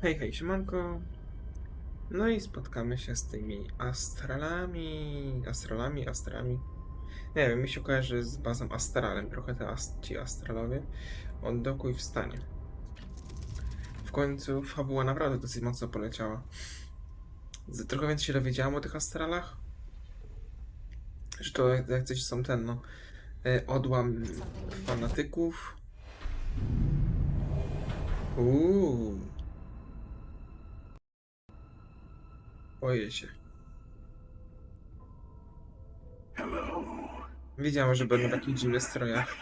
Hej, hej, siemanko. No i spotkamy się z tymi astrami. Nie wiem, mi się kojarzy z bazą astralem. Trochę ci astralowie od doku i wstanie. W końcu fabuła naprawdę dosyć mocno poleciała. Trochę więcej się dowiedziałam o tych astralach. Że to jak coś są odłam fanatyków. Uuu. Boję się. Wiedziałem, że będą w takich dziwnych strojach.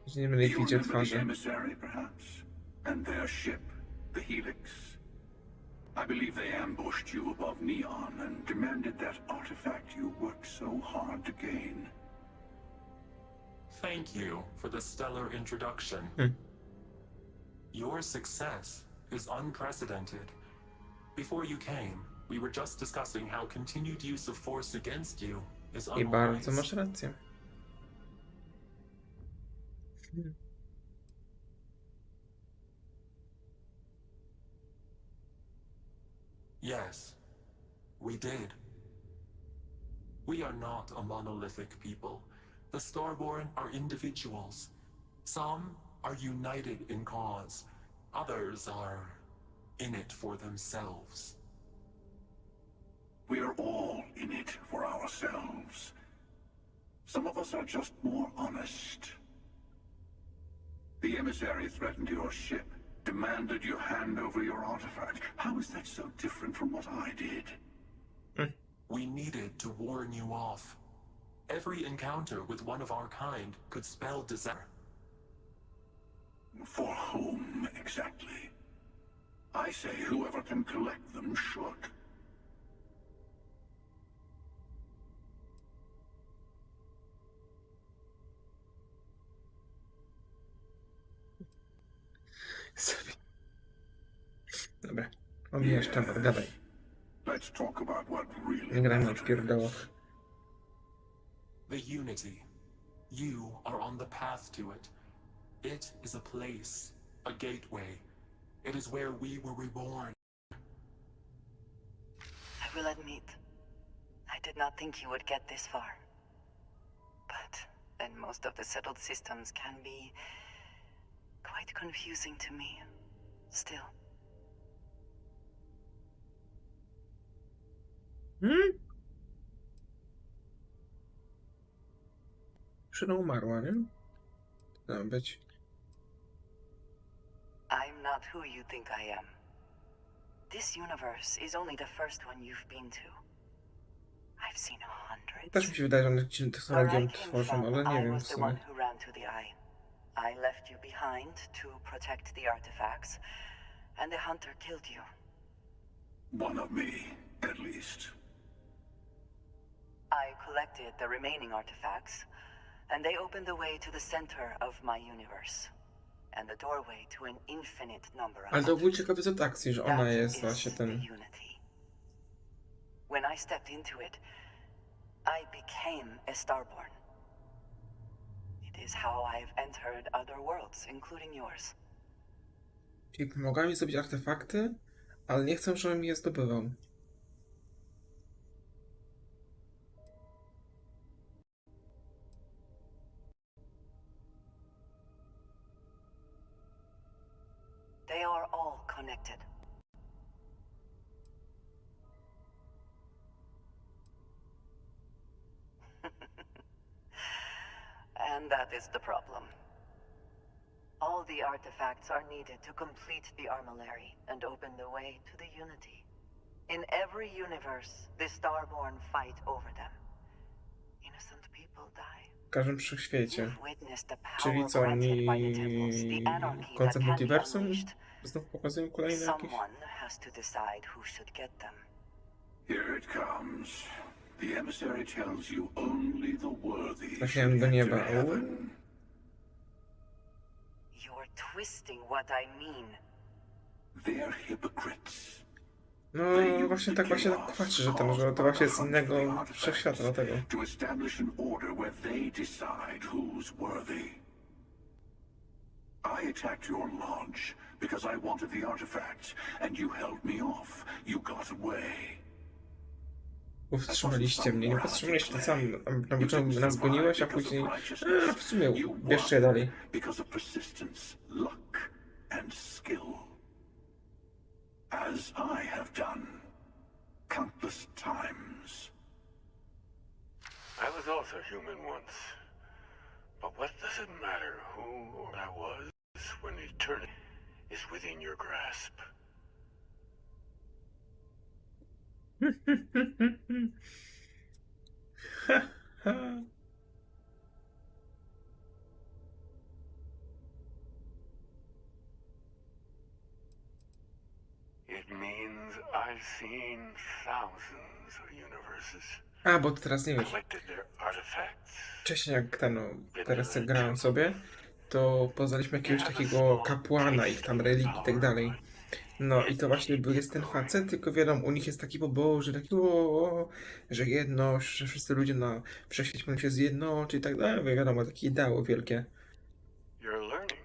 Że nie będę ich widział twarzy. I believe they ambushed you above Neon and demanded that artifact you worked so hard to gain. Thank you for the stellar introduction. Your success is unprecedented. Before you came, we were just discussing how continued use of force against you is I bardzo unwise. masz rację. Yes, we did. We are not a monolithic people. The Starborn are individuals. Some are united in cause. Others are in it for themselves. We are all in it for ourselves. Some of us are just more honest. The emissary threatened your ship, demanded you hand over your artifact. How is that so different from what I did? We needed to warn you off. Every encounter with one of our kind could spell disaster. For whom, exactly? I say whoever can collect them should. Dobra, omijasz temat, gadaj. Let's talk about what really Nie gramy w matters. pierdołach. The Unity. You are on the path to it. It is a place, a gateway. It is where we were reborn. I will admit, I did not think you would get this far. But then most of the settled systems can be quite confusing to me. Still. Przyna umarła, nie? To ma być. I'm not who you think I am. This universe is only the first one you've been to. I've seen hundreds. Też mi się wydaje, że one jakąś Where technologią I came tworzą, from, ale nie I wiem w was the one sumie. who ran to the Eye. I left you behind to protect the artifacts, and the hunter killed you. One of me, at least. I collected the remaining artifacts, and they opened the way to the center of my universe, and the doorway to an infinite number of Ale to był others. ciekawy z akcji, że ona That jest is właśnie the ten... Unity. When I stepped into it, I became a Starborn. It is how I've entered other worlds, including yours. Czyli pomagała mi zrobić artefakty, ale nie chcę, żebym je zdobywał. They are all connected. And that is the problem. All the artifacts are needed to complete the armillary and open the way to the Unity. In every universe, the Starborn fight over them. Innocent people die. W każdym wszechświecie. You've witnessed the Czyli power co, granted oni... by the temples, the anarchy that koncept can be multiversum? unleashed. Znów pokazują kolejne jakieś... Someone has to decide who should get them. Here it comes. The emissary tells you only the worthy Trafiałem should do enter nieba. heaven. You're twisting what I mean. They're hypocrites. No właśnie tak patrzy, że że to właśnie z innego wszechświata, dlatego. To establish an order where they decide who's worthy. I attacked your lodge because I wanted the artifact, and you held me off. You got away. Powstrzymaliście mnie, nie powstrzymaliście, ty sam na początku nas goniłeś, a później w sumie bierzcie je dalej. Because of persistence, luck, and skill. As I have done countless times. I was also human once. But what does it matter who I was when eternity is within your grasp? It means I've seen thousands of universes. A, bo to teraz nie wiesz. Collected their artifacts. Wcześniej jak teraz jak grałem sobie, to poznaliśmy jakiegoś takiego kapłana, ich tam religii i tak dalej. No i to właśnie jest ten facet, tylko wiadomo, u nich jest taki pobożny, taki że jedność, że wszyscy ludzie na wszechświecie powinni się zjednoczyć i tak dalej. Wiadomo, takie ideały wielkie. You're learning.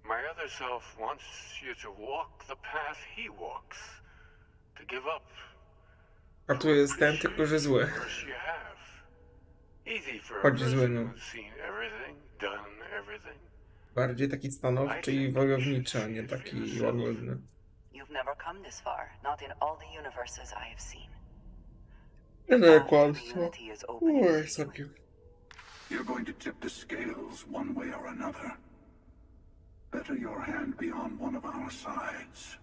My other self wants you to walk the path he walks. To give up. A tu jest ten, tylko że zły. Worse you have. Easy for a Chodzi zły, person no. who's seen everything, done everything. Bardziej taki stanowczy i wojowniczy, a nie taki łagodny. You've never come this far, not in all the universes I have seen. Nie, kłamstwo. Unity is open. Oj, sobie. You're going to tip the scales one way or another. Better your hand be on one of our sides.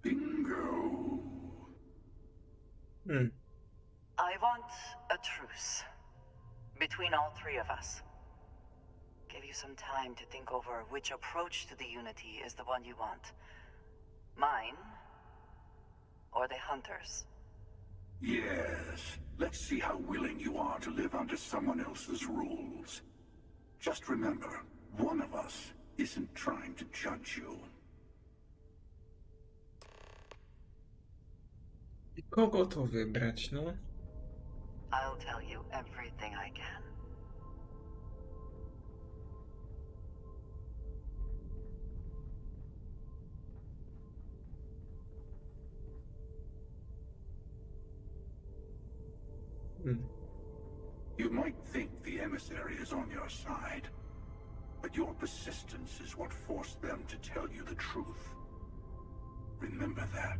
Bingo. I want a truce between all three of us. Give you some time to think over which approach to the Unity is the one you want. Mine or the Hunters. Yes. Let's see how willing you are to live under someone else's rules. Just remember, one of us isn't trying to judge you. I kogo to wybrać, no? I'll tell you everything I can. You might think the emissary is on your side, but your persistence is what forced them to tell you the truth. Remember that.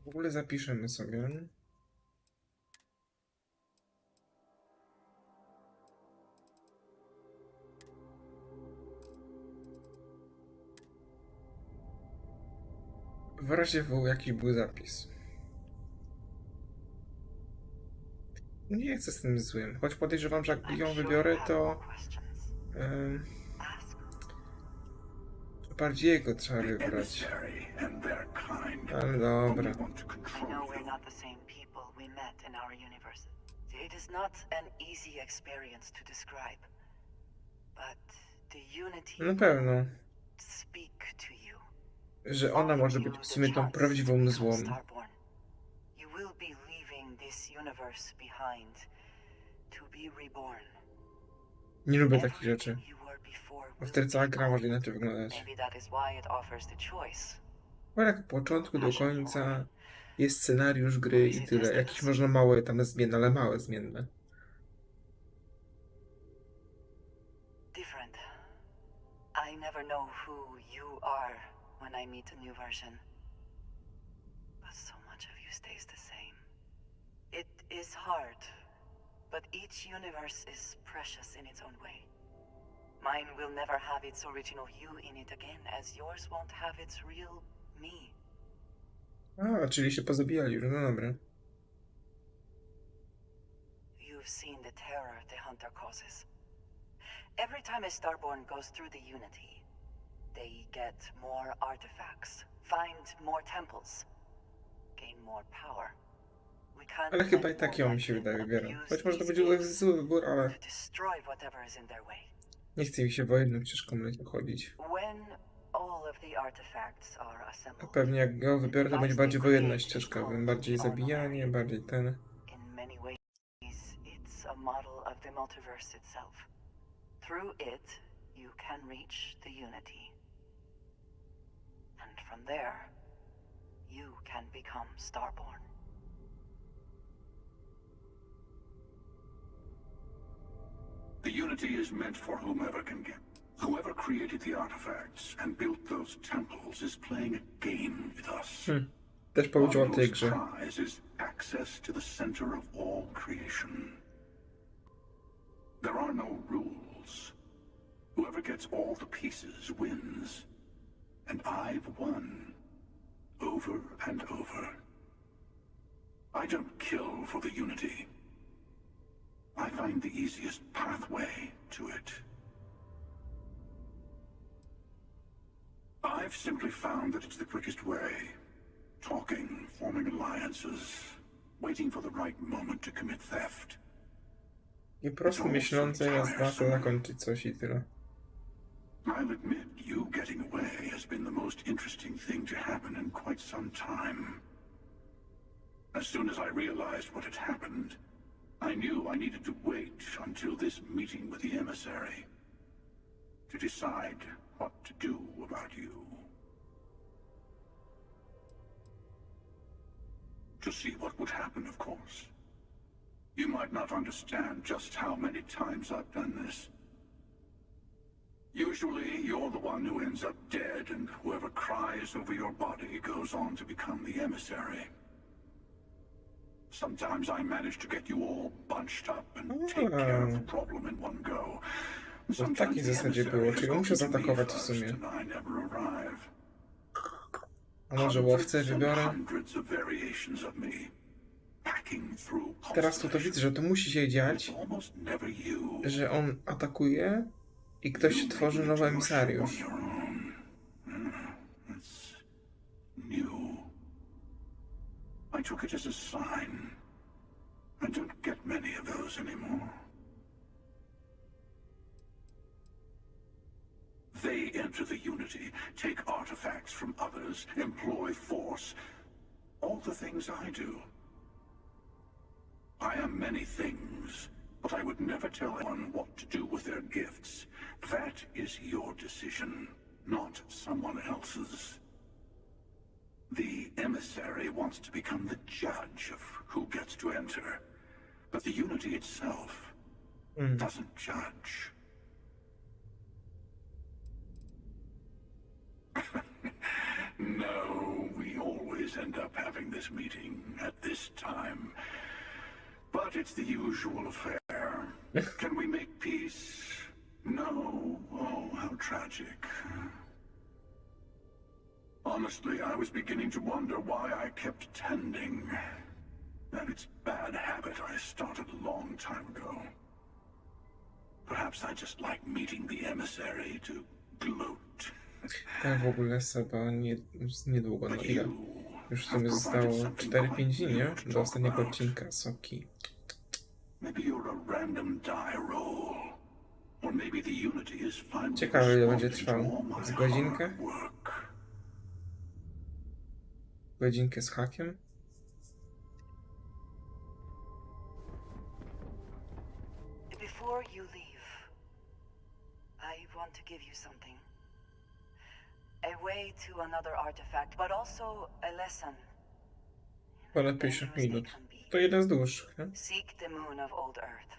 W ogóle zapiszemy sobie. W razie W jaki był zapis. Nie chcę z tym złym, choć podejrzewam, że jak ją wybiorę, to bardziej jego trzeba wybrać. Ale dobra. I know we're not the same people we met in our universe. It is not an easy experience to describe. But the Unity Na pewno, speak to you. że ona może być w sumie tą prawdziwą złą. You will be leaving this universe behind to be reborn. Nie lubię takich rzeczy. Bo wtedy cała gra może inaczej wyglądać. Maybe that is why it offers the choice. Bo jak od początku do końca jest scenariusz gry i tyle. Jakieś można małe tam zmienne, ale małe zmienne. Different. I never know who you are when I meet a new version. But so much of you stays the same. It is hard, but each universe is precious in its own way. Mine will never have its original you in it again, as yours won't have its real me. A, czyli się pozabijali już, no dobra. You've seen the terror the Hunter causes. Every time a Starborn goes through the Unity, they get more artifacts, find more temples, gain more power. We can't Ale chyba i let tak more ją mi się like wydaje them wybieram. abuse Choć może to these będzie gates zły wybór, ale to destroy whatever is in their way. nie chce mi się wojenną ścieżką chodzić. When all of the artifacts are A assembled, pewnie jak go wybiorę, to będzie device bardziej they wojenna create ścieżka. is called Bardziej the zabijanie, armillary. bardziej ten. In many ways, it's a model of the multiverse itself. Through it, you can reach the Unity. And from there, you can become Starborn. The Unity is meant for whomever can get. Whoever created the artifacts and built those temples is playing a game with us. Też powiedział o tej Our grze. prize is access to the center of all creation. There are no rules. Whoever gets all the pieces wins. And I've won. Over and over. I don't kill for the Unity. I find the easiest pathway to it. I've simply found that it's the quickest way. Talking, forming alliances, waiting for the right moment to commit theft. I prosto myślące jest zawsze zakończyć coś i tyle. I'll admit, you getting away has been the most interesting thing to happen in quite some time. As soon as I realized what had happened, I knew I needed to wait until this meeting with the emissary to decide what to do about you. To see what would happen, of course. You might not understand just how many times I've done this. Usually, you're the one who ends up dead, and whoever cries over your body goes on to become the emissary. Sometimes I manage to get you all bunched up and take care of the problem in one go. To w takiej zasadzie było, czyli muszę zaatakować w sumie. A może łowcę wybiorę? Teraz to widzę, że to musi się dziać, że on atakuje i ktoś tworzy nowy emisariusz. I took it as a sign. I don't get many of those anymore. They enter the Unity, take artifacts from others, employ force. All the things I do. I am many things, but I would never tell anyone what to do with their gifts. That is your decision, not someone else's. The emissary wants to become the judge of who gets to enter, but the Unity itself doesn't judge. No, we always end up having this meeting at this time. But it's the usual affair. Can we make peace? No. Oh, how tragic. Honestly, I was beginning to wonder why I kept attending. And it's a bad habit I started a long time ago. Perhaps I just like meeting the emissary to gloat. Ten w ogóle chyba niedługo, no ile? Już w sumie zostało 4-5 dni, nie? Do ostatniego odcinka, soki. Ciekawe, ile będzie trwał. Z godzinkę? Godzinkę z hakiem? Before you leave, I want to give you something. A way to another artifact, but also a lesson. Ponad 50 minut. To jeden z dłuższych, nie? Seek the moon of old Earth.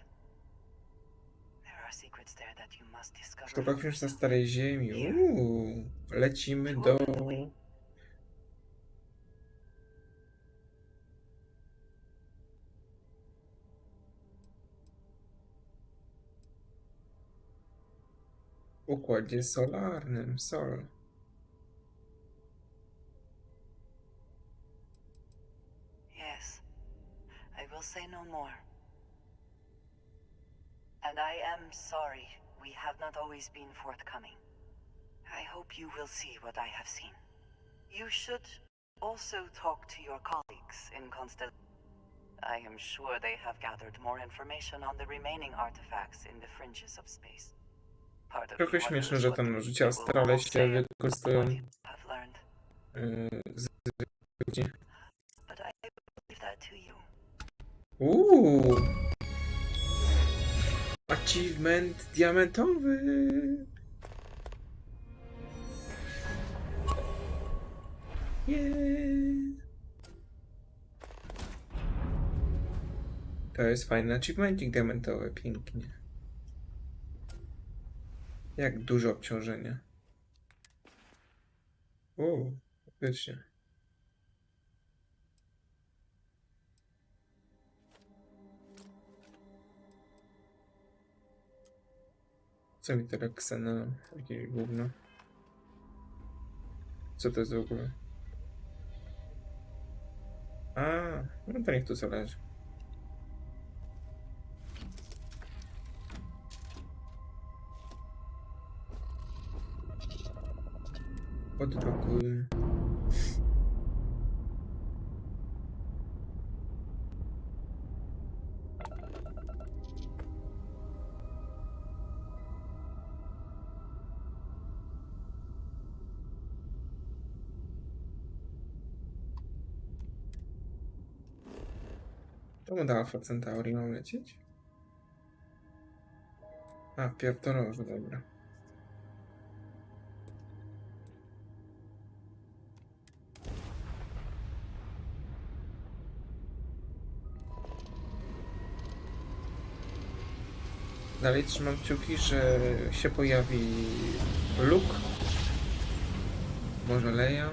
There are secrets there that you must discover. Sztuka książ na starej ziemi. Lecimy do... Układzie solarnym, Sol. Yes, I will say no more. And I am sorry we have not always been forthcoming. I hope you will see what I have seen. You should also talk to your colleagues in Constel. I am sure they have gathered more information on the remaining artifacts in the fringes of space. Part of me Trochę śmieszne, wonders że what tam życie they will astrale all się say about wykorzystują what you have learned. z ludzi. But I leave that to you. Achievement diamentowy! Yeah. To jest fajny achievementik diamentowy, pięknie. Jak duże obciążenie. Faktycznie. Co mi teraz ksena? Jakieś gówno. Co to jest w ogóle? A, no to niech tu zależy. Odblokuj. Czemu do Alpha Centauri mam lecieć? A, pierdolążu, dobra. Dalej trzymam kciuki, że się pojawi Luke. Może Leia.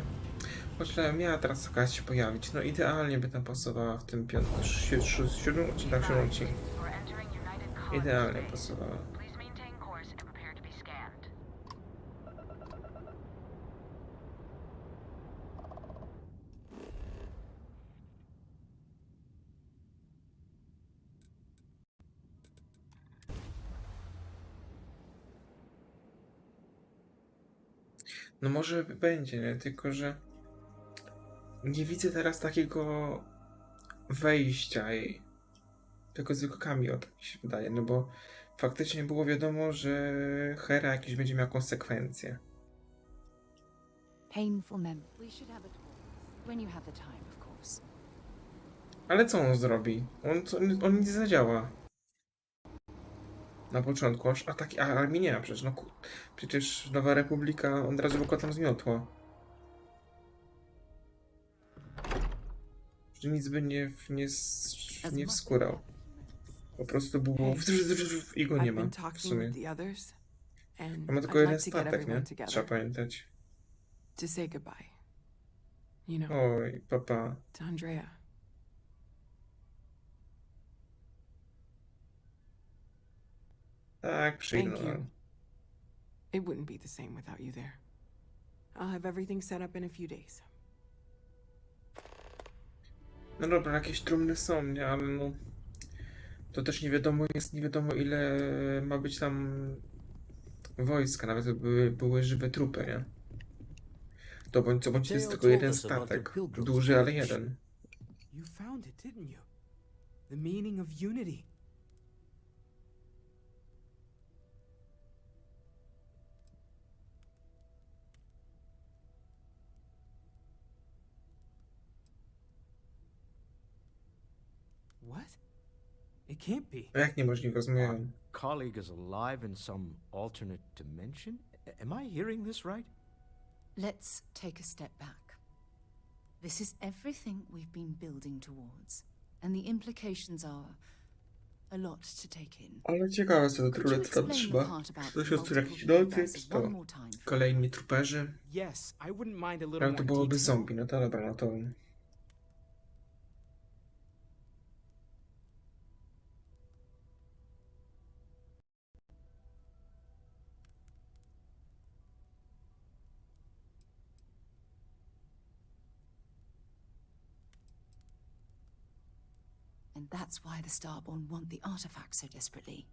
Choć Leia miała teraz okazję się pojawić. No idealnie by tam pasowała w tym siódmym odcinku. Idealnie pasowała. No może będzie, nie? Tylko że nie widzę teraz takiego wejścia jej. Tylko zwykły cameo, tak mi się wydaje, no bo faktycznie było wiadomo, że Hera jakieś będzie miała konsekwencje. Painful memory. We should have a talk. When you have the time, of course. Ale co on zrobi? On nic nie zadziała. Na początku, aż ataki armii nie ma przecież, przecież Nowa Republika od razu go tam zmiotła. Że nic by nie wskórał. Po prostu było i go nie ma w sumie. A ma tylko jeden statek, nie? Trzeba pamiętać. To say goodbye. You know, Oj, papa. to Andrea. Tak, Thank przyjdę. you. It wouldn't be the same without you there. I'll have everything set up in a few days. No dobra, jakieś trumny są, nie? Ale no... To też nie wiadomo ile ma być tam wojska, nawet były żywe trupy, nie? To bądź co bądź to jest tylko jeden statek. Duży, ale jeden. You found it, didn't you? The meaning of unity. What? It can't be. A jak niemożliwe, zmieniam. Colleague is alive in some alternate dimension? Am I hearing this right? Let's take a step back. This is everything we've been building towards, and the implications are a lot to take in. Ale ciekawe co to Could you trudno tam explain the trzyma. part about Czy to się multiple jakieś noty, universes czy to one more time? kolejni truperzy? Yes, I wouldn't mind a little Ale more to byłoby detail. zombie, no to dobra, no to... And that's why the Starborn want the artifacts so desperately.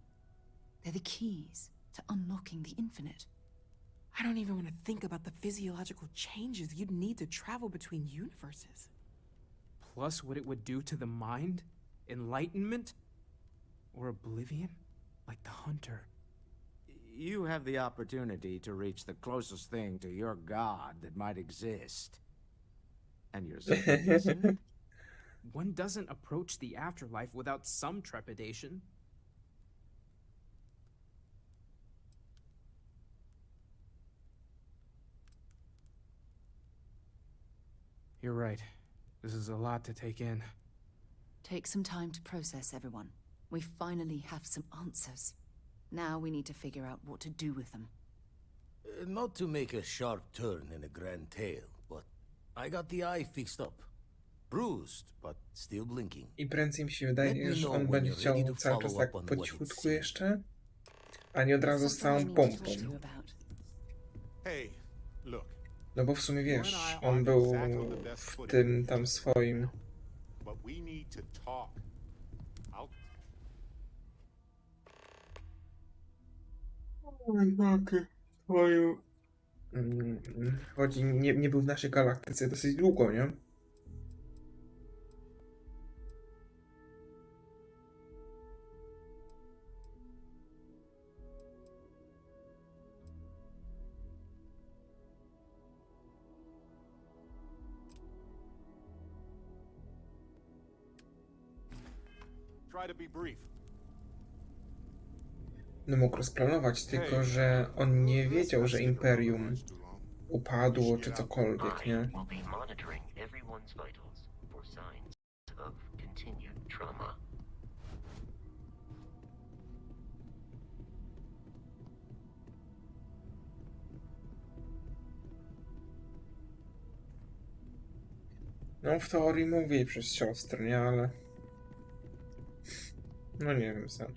They're the keys to unlocking the infinite. I don't even want to think about the physiological changes you'd need to travel between universes. Plus what it would do to the mind. Enlightenment? Or oblivion? Like the hunter. You have the opportunity to reach the closest thing to your god that might exist. And you're second guessing it? One doesn't approach the afterlife without some trepidation. You're right. This is a lot to take in. Take some time to process, everyone. We finally have some answers. Now we need to figure out what to do with them. Not to make a sharp turn in a grand tale, but I got the eye fixed up. Bruised, but still blinking. I prędzej mi się wydaje, że on będzie chciał cały czas tak po cichutku jeszcze, a nie od razu z całą pompą. Hey, look. No bo w sumie wiesz, on był w tym tam swoim... But we need to talk. Twoją... Chodzi, nie był w naszej galaktyce dosyć długo, nie? Try to be brief. No mógł rozplanować, tylko że on nie wiedział, że Imperium upadło czy cokolwiek, nie? No w teorii mógł jej przez siostrę, nie? Ale... No nie wiem sam.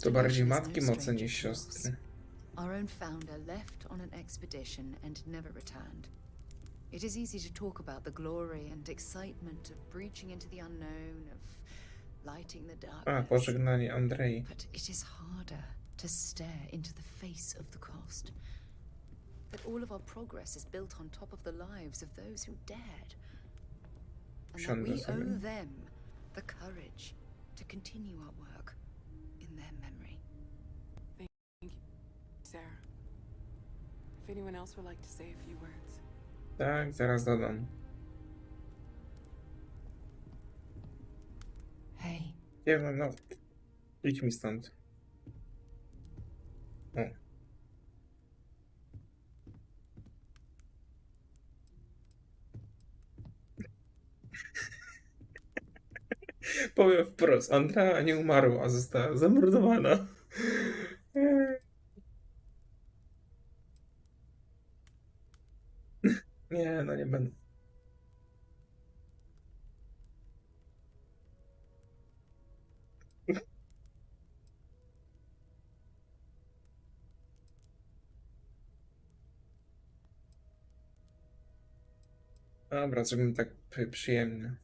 To bardziej matki moce niż siostry. Our own founder left on an expedition and never returned. It is easy to talk about the glory and excitement of breaching into the unknown, of lighting the darkness. Pożegnanie Andrei. But it is harder to stare into the face of the cost. That all of our progress is built on top of the lives of those who dared. And that we owe them the courage to continue our work in their memory. Thank you, Sarah. If anyone else would like to say a few words. Tak, zaraz dodam. Hey. Nie wiem, no. Idź mi stąd. O. Powiem wprost, Andrea nie umarła, została zamordowana. Nie, no nie będę. Dobra, zrobimy tak przyjemnie.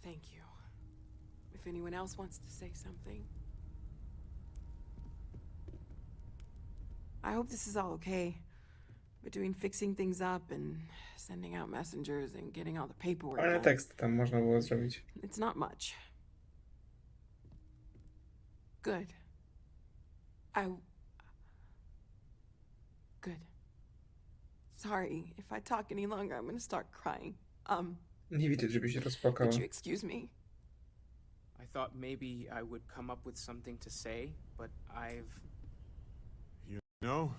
Thank you. If anyone else wants to say something. I hope this is all okay. Between fixing things up and sending out messengers and getting all the paperwork Ale done. tekst tam można było zrobić. It's not much. Good. Good. Sorry, if I talk any longer, I'm gonna start crying. Nie widać, żeby się rozpłakała. Would you excuse me? I thought maybe I would come up with something to say, but I've You know,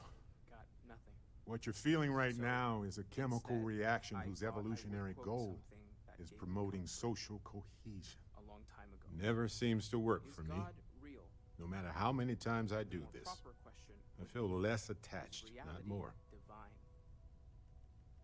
got nothing. what you're feeling right So, now is a chemical instead, reaction I whose thought I would evolutionary quote goal something that is gave me promoting comfort social cohesion. a long time ago. Never seems to work Is for me. God real? No matter how many times I The do more this, proper question I would feel be, less is attached, not reality more. divine?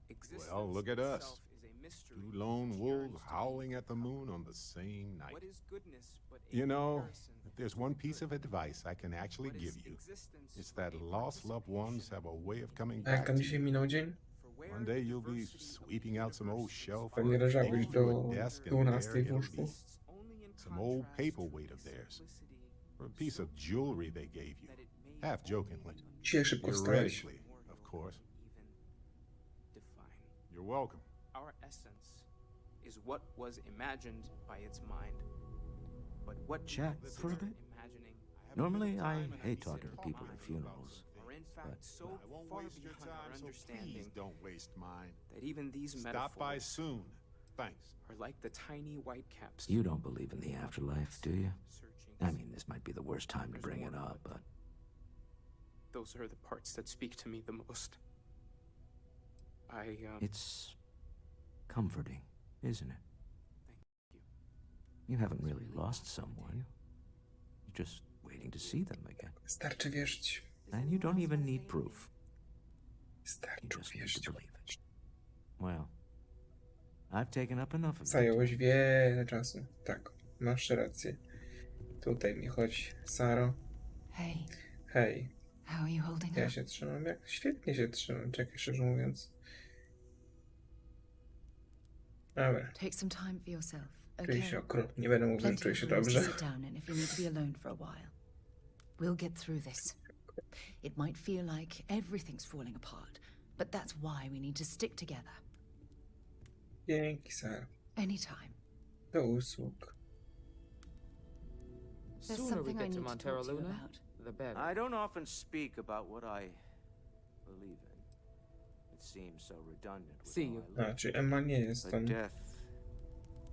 Existence Well, look at us. itself is a mystery Two lone which wolves yearns to be howling at the moon uncovered. on the same night. What is goodness but a You know, comparison if there's to one the piece good? of advice I can actually What give is you, existence it's but that a lost loved ones participation have a way of coming A jak back tam to dzisiaj you. minął dzień? for where One day the you'll be diversity of the sweeping out some old universe shelf inspires Pewnie or leżałbyś digging do through a desk, and 12 there it'll be w łóżku. only in some old contrast paperweight to of the theirs, simplicity or a piece of jewelry they gave you, that it may half only jokingly. be Dzisiaj szybko wstałeś. Theoretically, of course. even define. You're welcome. Our essence is what was imagined by its mind. But what Chat we for a consider bit? imagining Normally, I hate consider talking to people at mind funerals. are in but, fact so I won't far waste your beyond our time, so understanding please don't waste mine. that even these Stop by metaphors soon. Thanks. are like the tiny white caps. You don't believe in the afterlife, do you? Searching I mean, this might be the worst time to bring it up, but those are the parts that speak to me the most. it's comforting, isn't it? you. You haven't really lost someone. You're just waiting to see them again. Starczy wierzyć. And you don't even need proof. You Starczy just need wierzyć. to believe it. Well, I've taken up enough of it. Zająłeś wiele czasu. Tak, masz rację. Tutaj mi chodzi. Saro. Hey, Hej, how are you holding ja up? się trzymam. Jak świetnie się trzymam. Czekaj, szczerze mówiąc. Dobra, Take some time for yourself, czuję okay? się okropnie. Nie będę mówił, że Plenty czuję of się rooms to dobrze. sit down in if you need to be alone for a while. We'll get through this. It might feel like everything's falling apart, but that's why we need to stick together. Dzięki, Saro. Anytime. Do usług. There's Sooner we something I get to need to Montero talk to you Luna, about. the better. I don't often speak about what I believe in. It seems so redundant with See all you. I live. A, czyli Emma nie jest But tam. death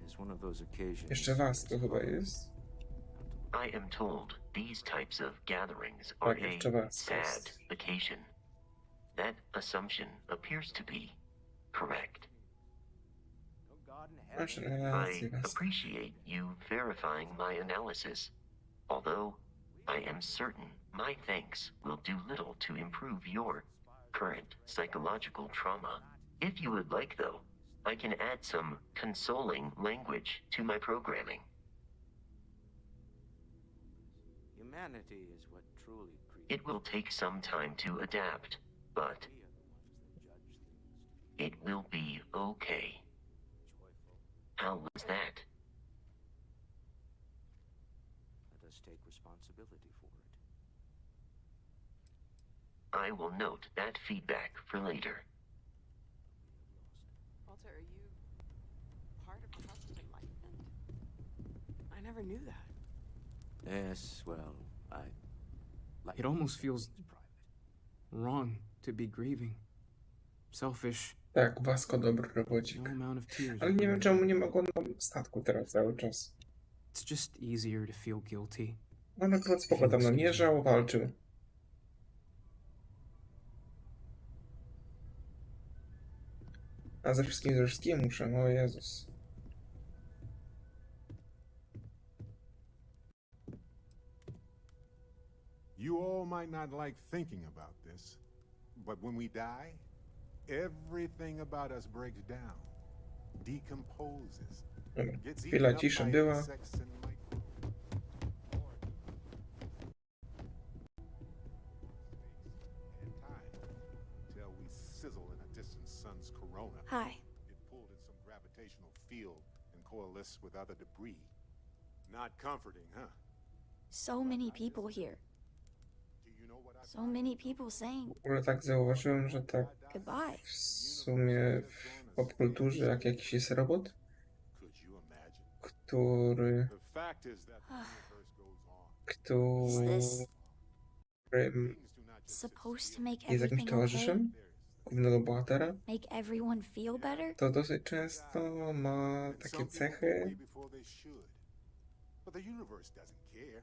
is one of those occasions. Jeszcze Vasco chyba jest. I am told these types of gatherings are Tak, a jeszcze Vasco sad jest. occasion. That assumption appears to be correct. No God in Masz heaven. rację, I Vasco. appreciate you verifying my analysis, although I am certain my thanks will do little to improve your current psychological trauma. If you would like, though, I can add some consoling language to my programming. Humanity is what truly creates. It will take some time to adapt, but We are the ones that judge things. it will be okay. How was that? Let us take responsibility for it. I will note that feedback for later. Walter, are you part of the House of Enlightenment? I never knew that. Yes, well, It almost feels private. wrong to be grieving. Selfish. Tak, Vasco dobry robocik. No amount of tears. Ale nie wiem, czemu nie mogło na statku teraz cały czas. It's just easier to feel guilty. No akurat spoko tam namierzał, walczył. A ze wszystkim muszę, o Jezus. You all might not like thinking about this, but when we die, everything about us breaks down, decomposes, Dobra, gets chwila eaten up ciszy by była. insects and microbes. And time, till we sizzle in a distant sun's corona. Hi. Get pulled in some gravitational field and coalesce with other debris. Not comforting, huh? So many people here. Do you know what I So many people saying W ogóle tak zauważyłem, że tak goodbye. w sumie w popkulturze, jak jakiś jest robot, Could you imagine? który The fact is that the universe goes on. który Is this Things do not just supposed to make jest jakimś everything okay? towarzyszem głównego bohatera, Make everyone feel better? to dosyć często ma takie some people go cechy, away before they should. But the universe doesn't care.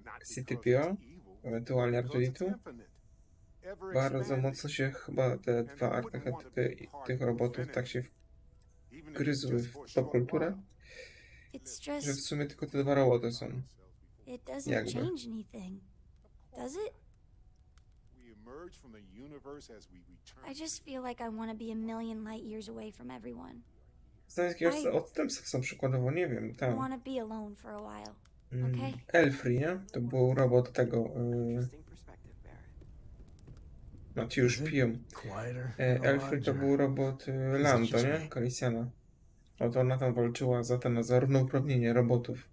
Not because CTPO, it's evil, ewentualnie because it's R2D2. infinite. Ever Bardzo expanding. mocno się chyba te And dwa who wouldn't want to artefakty be part tych of robotów tak infinity? się Even if it's wgryzły just for a w short popkulturę, while. It's że w just, sumie tylko te dwa roboty są. it doesn't Jakby. change anything, does it? We emerge from the universe as we return. I just feel like I want to be a million light years away from everyone. Znam jakiegoś odstępstwa są przykładowo, nie wiem, I tam. want to be alone for a while, okay? Elfry, nie? To był robot tego... Interesting perspective, Barrett. No ci już piją. Elfry to był robot Lando, nie? Kalisiana. No to ona tam walczyła za równouprawnienie robotów.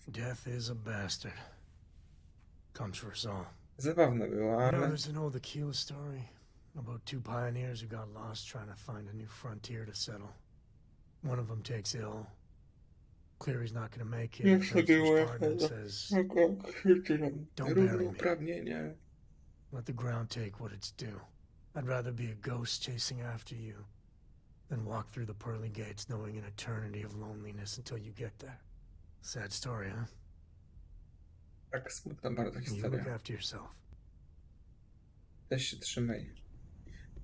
Death is a bastard. Comes for us all. Zabawne było, You know, ale... there's an old Aquila story about two pioneers who got lost trying to find a new frontier to settle. One of them takes ill. Cleary's not gonna make it. Nie Turns to his było partner and says, Don't równouprawnienie. let the ground take what it's due. I'd rather be a ghost chasing after you than walk through the pearly gates knowing an eternity of loneliness until you get there. Sad story, huh? Tak smutna bardzo You look historia. after yourself. Też się trzymaj.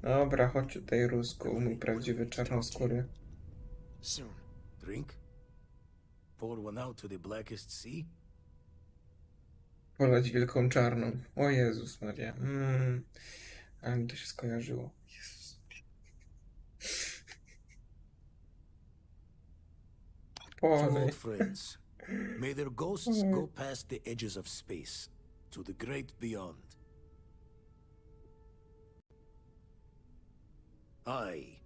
Dobra, chodź tutaj, Rusku, mój prawdziwy czarnoskóry. Soon. Drink? Pour one out to the blackest sea? Polać wielką czarną. O Jezus Maria. Ale mi to się skojarzyło. Jezus. To Polej. old friends. May their ghosts go past the edges of space to the great beyond. I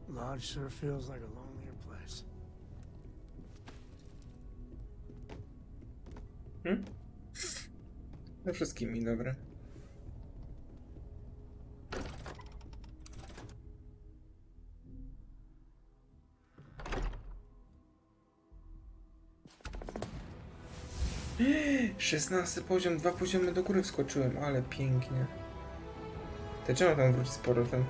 Lodge sure feels like a lonelier place. Ze wszystkimi, dobra. Szesnasty poziom, 2 poziomy do góry wskoczyłem, ale pięknie. To czemu tam wrócić z powrotem?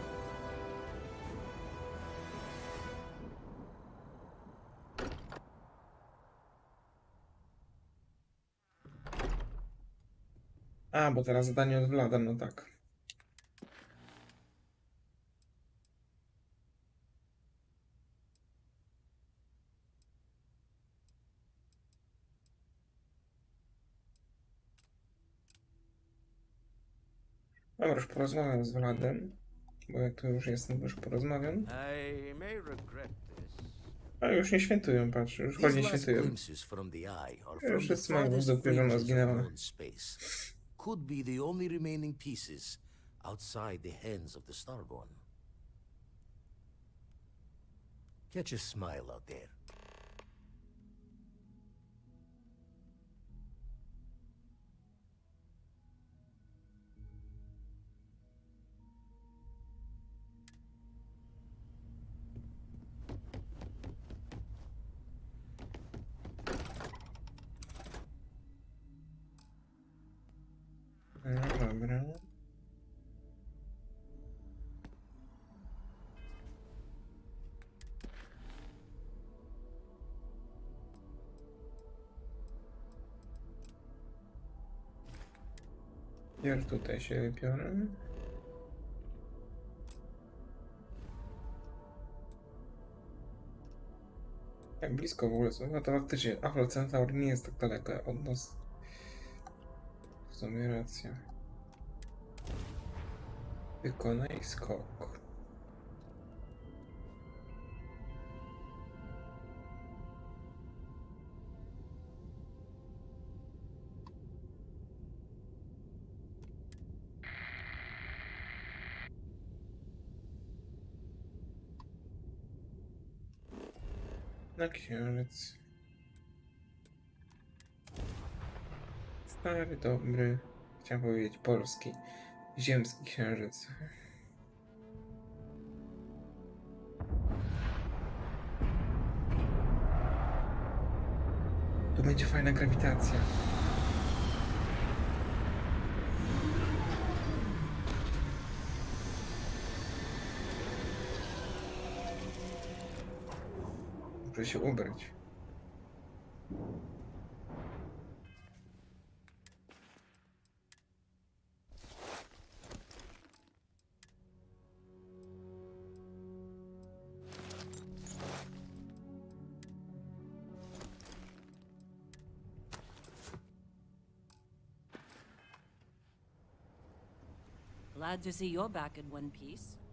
A, bo teraz zadanie od Vlada, no tak. Dobra, już porozmawiam z Vladem, bo jak tu już jestem, to już porozmawiam. I may regret this. A już nie świętują, patrz, już chodzi nie świętują. Już jest moja żona zginęła. Could be the only remaining pieces outside the hands of the Starborn. Catch a smile out there. No dobra. Już tutaj się wybiorę. Jak blisko w ogóle są. No to faktycznie Alpha Centaur nie jest tak daleko od nas. W sumie racja. Wykonaj skok. Na księżyc. Stary, dobry, chciałem powiedzieć polski, ziemski księżyc. Tu będzie fajna grawitacja. Muszę się ubrać. Glad to see you're back in one piece.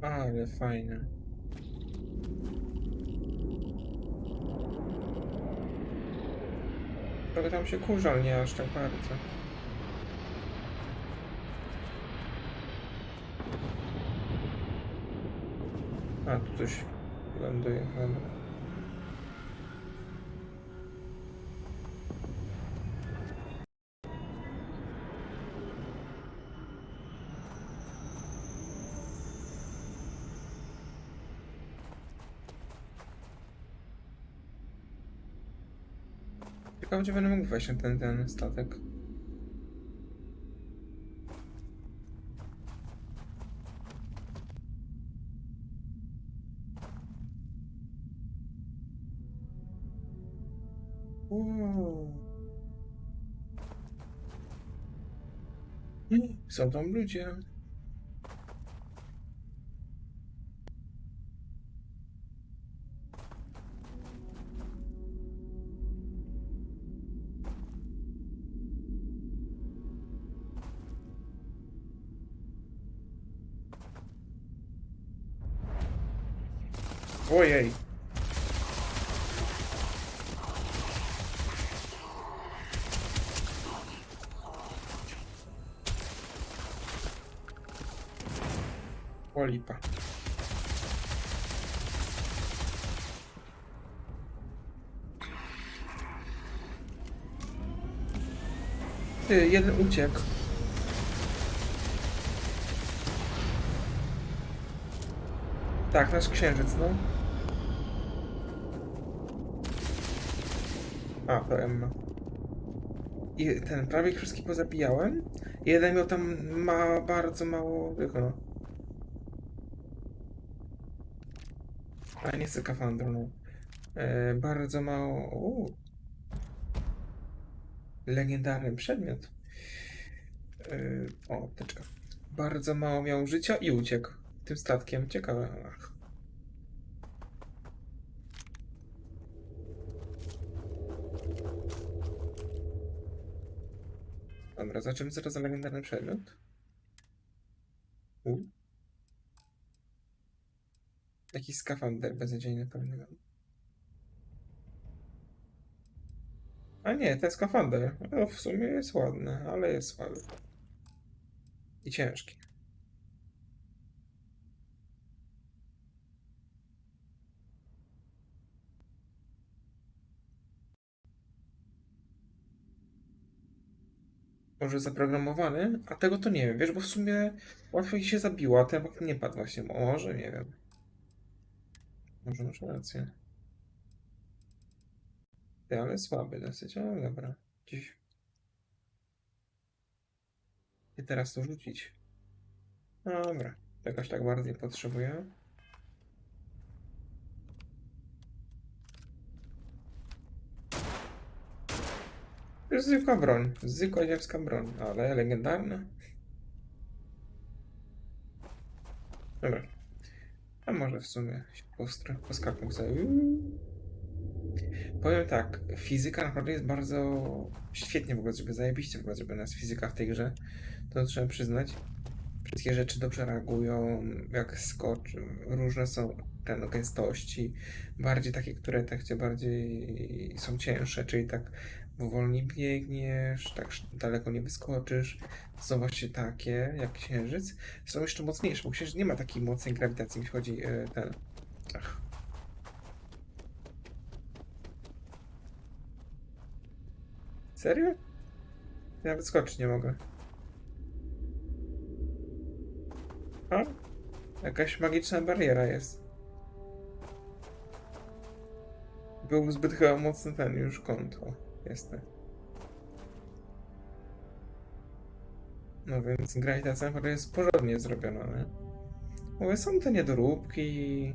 Ale fajne. Trochę tam się kurzą, nie aż tak bardzo. A, tu coś ląduje. Dobra. Ciekawe, czy będę mógł wejść na ten statek. Wow. Są tam ludzie. Ojej. O lipa. Ty, jeden uciekł. Tak, nasz księżyc, no. A, to Emma. I ten, prawie wszystkich pozabijałem. Jeden miał tam bardzo mało tego, no. A nie chcę kafandru, no. Bardzo mało... Legendarny przedmiot. O, teczka. Bardzo mało miał życia i uciekł. Tym statkiem. Ciekawe. Ach. Dobra, zobaczymy co to za legendarny przedmiot. Jakiś skafander beznadziejny pewnie. A nie, ten skafander. No, w sumie jest ładny, ale jest słaby. I ciężki. Może zaprogramowany? A tego to nie wiem, wiesz, bo w sumie łatwo ich się zabiło, a ten nie padł właśnie. Może, nie wiem. Może masz rację. Ty, ale słaby dosyć, ale dobra. Gdzieś... I teraz to rzucić. No dobra, jakoś tak bardziej potrzebuję. To jest zwykła broń, zwykła ziemska broń, ale legendarna. Dobra. A może w sumie się poskakał sobie. Powiem tak, fizyka naprawdę jest bardzo świetnie w ogóle, żeby zajebiście w ogóle zrobiona jest fizyka w tej grze. To trzeba przyznać. Wszystkie rzeczy dobrze reagują, jak skocz, różne są te gęstości, bardziej takie, które tak cię bardziej są cięższe, czyli tak wolniej biegniesz, tak daleko nie wyskoczysz. Są właśnie takie, jak księżyc. Są jeszcze mocniejsze, bo księżyc nie ma takiej mocnej grawitacji, jeśli chodzi ten... Ach. Serio? Ja wyskoczyć nie mogę. A? Jakaś magiczna bariera jest. Był zbyt chyba mocny ten już kąt. O, jest ten. No więc grawitacja naprawdę jest porządnie zrobiona, nie? Mówię, są te niedoróbki,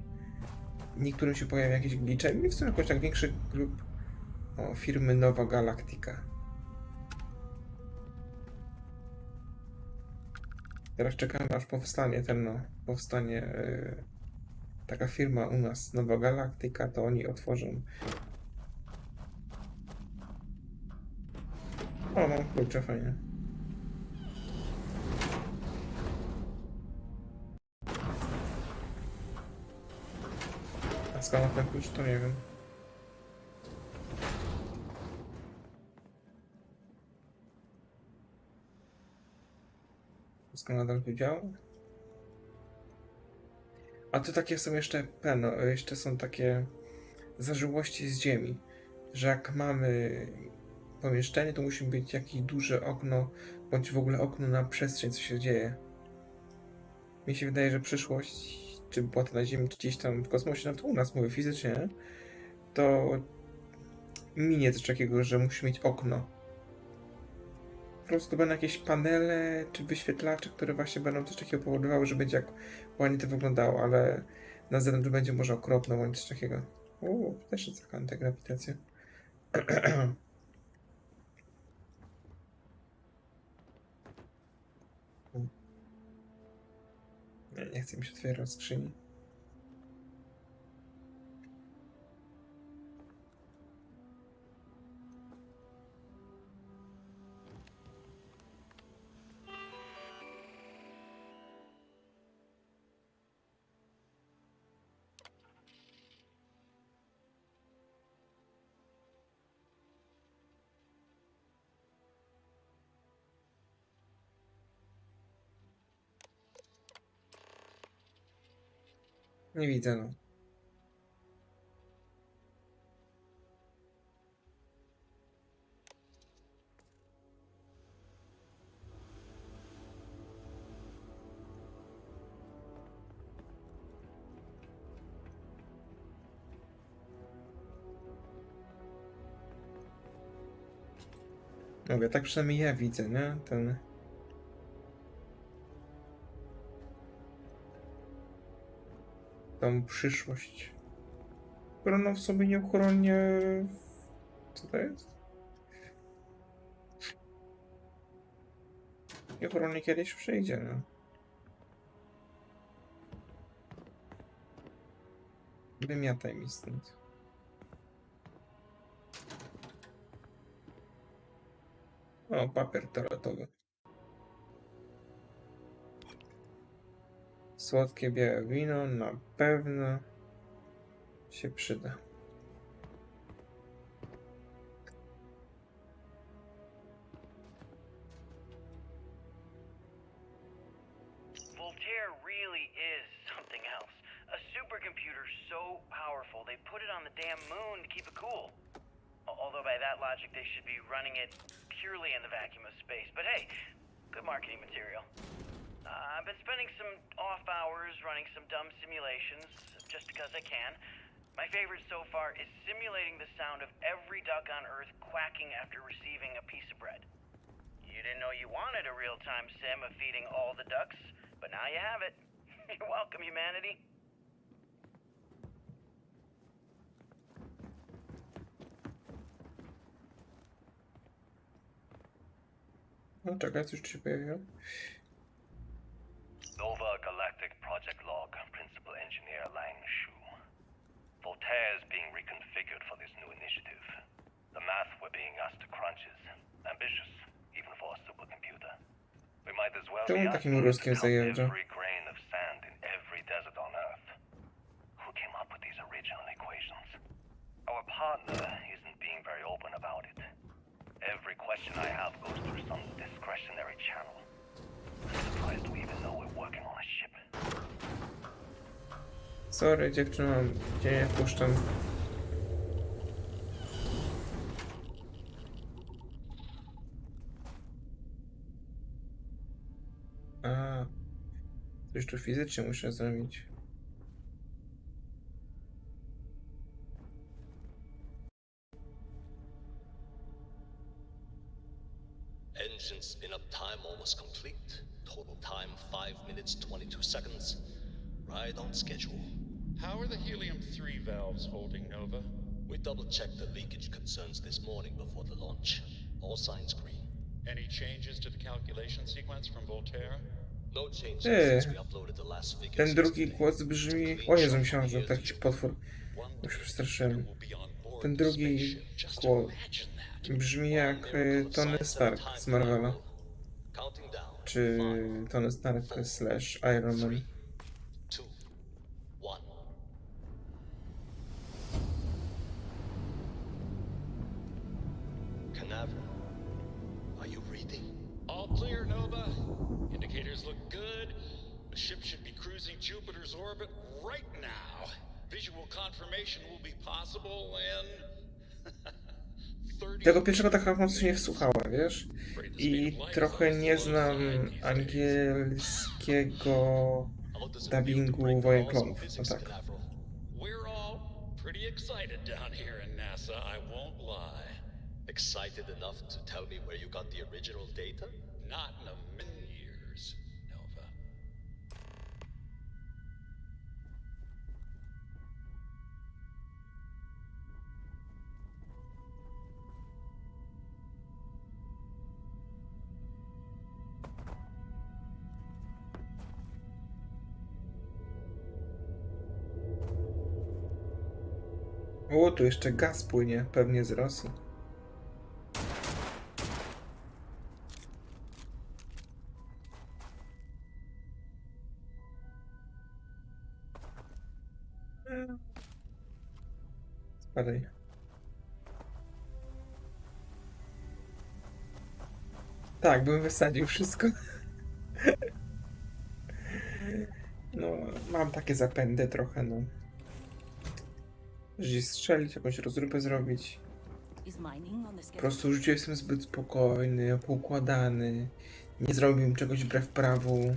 niektórym się pojawia jakieś glicze, i w sumie jakoś tak większy grup firmy Nowa Galactica. Teraz czekamy aż powstanie taka firma u nas, Nowa Galactica, to oni otworzą. O, mam klucze, fajnie. A skąd ten klucz, to nie wiem. Wszystko nadal wiedział. A to takie są jeszcze, jeszcze są takie zażyłości z ziemi, że jak mamy pomieszczenie, to musi być jakieś duże okno, bądź w ogóle okno na przestrzeń, co się dzieje. Mi się wydaje, że przyszłość, czy była to na Ziemi, czy gdzieś tam w kosmosie, nawet u nas, mówię fizycznie, to minie coś takiego, że musi mieć okno. Po prostu będą jakieś panele, czy wyświetlacze, które właśnie będą coś takiego powodowały, że będzie jak ładnie to wyglądało, ale na zewnątrz będzie może okropno, bądź coś takiego. Też jest taka antygrawitacja. Nie chcę mi się otwierać skrzyni. Nie widzę, no. Mówię, tak przynajmniej ja widzę, nie? Tą przyszłość, którą no w sobie nieuchronnie... Co to jest? Nieuchronnie kiedyś przyjdzie, no. Wymiataj mi stąd. O, papier toaletowy. Słodkie białe wino na pewno się przyda. Voltaire really is something else. A supercomputer so powerful they put it on the damn moon to keep it cool. Although by that logic they should be running it purely in the vacuum of space. But hey, good marketing material. I've been spending some off hours running some dumb simulations just because I can. My favorite so far is simulating the sound of every duck on Earth quacking after receiving a piece of bread. You didn't know you wanted a real-time sim of feeding all the ducks, but now you have it. You're welcome, humanity. No czekaj, coś się pojawiło. Nova Galactic Project Log, Principal Engineer Lang Shu. Voltaire is being reconfigured for this new initiative. The math we're being asked to crunch is ambitious, even for a supercomputer. We might as well be asking it to count every grain of sand in every desert on Earth. Who came up with these original equations? Our partner isn't being very open about it. Every question I have goes through some discretionary channel. I'm surprised we even know we're working on a ship. Sorry, dziewczyno, cię nie puszczam. A, coś tu fizycznie muszę zrobić. Engine spin-up time almost complete. Total time 5 minutes 22 seconds. Right on schedule. How are the helium-3 valves holding, Nova? We double-checked the leakage concerns this morning before the launch. All signs green. Any changes to the calculation sequence from Voltaire? No changes since we uploaded the last figures Ten drugi yesterday. głos brzmi... O Jezu, myślałem, że to jakiś potwór. Już się przestraszyłem. Ten drugi głos brzmi jak Tony Stark z Marvela. Czy Tony Stark slash Iron Man. Are you reading? All clear, Nova. Indicators look good. The ship should be cruising Jupiter's orbit right now. Visual confirmation will be possible in... Tego pierwszego tak mocno nie wsłuchałem, wiesz? I trochę nie znam angielskiego dubbingu Wojen Klonów, no tak. We're all pretty excited down here in NASA, I won't lie. Excited enough to tell me where you got the original data? Not in a million years, Nova. O, tu jeszcze gaz płynie, pewnie z Rosji. Spadaj. Tak, bym wysadził wszystko. No, mam takie zapędy trochę, no. Gdzieś strzelić, jakąś rozróbę zrobić. Po prostu już jestem zbyt spokojny, poukładany. Nie zrobiłbym czegoś wbrew prawu.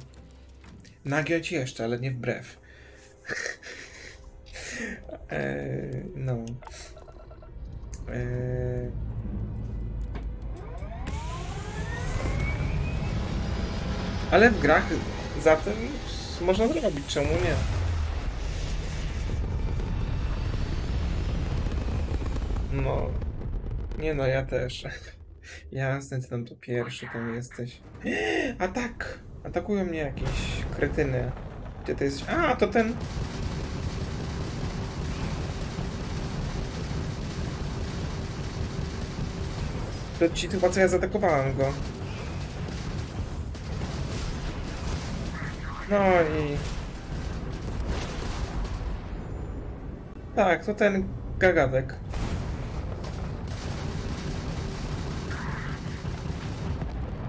Nagiąć jeszcze, ale nie wbrew. No. Ale w grach zatem można zrobić, czemu nie? No. Nie no, ja też. Jasne, ty tam to pierwszy tam jesteś. Atak! Atakują mnie jakieś kretyny. Gdzie ty jesteś? A, to ten... To ci chyba co ja zaatakowałem go. No i... Tak, to ten gagadek.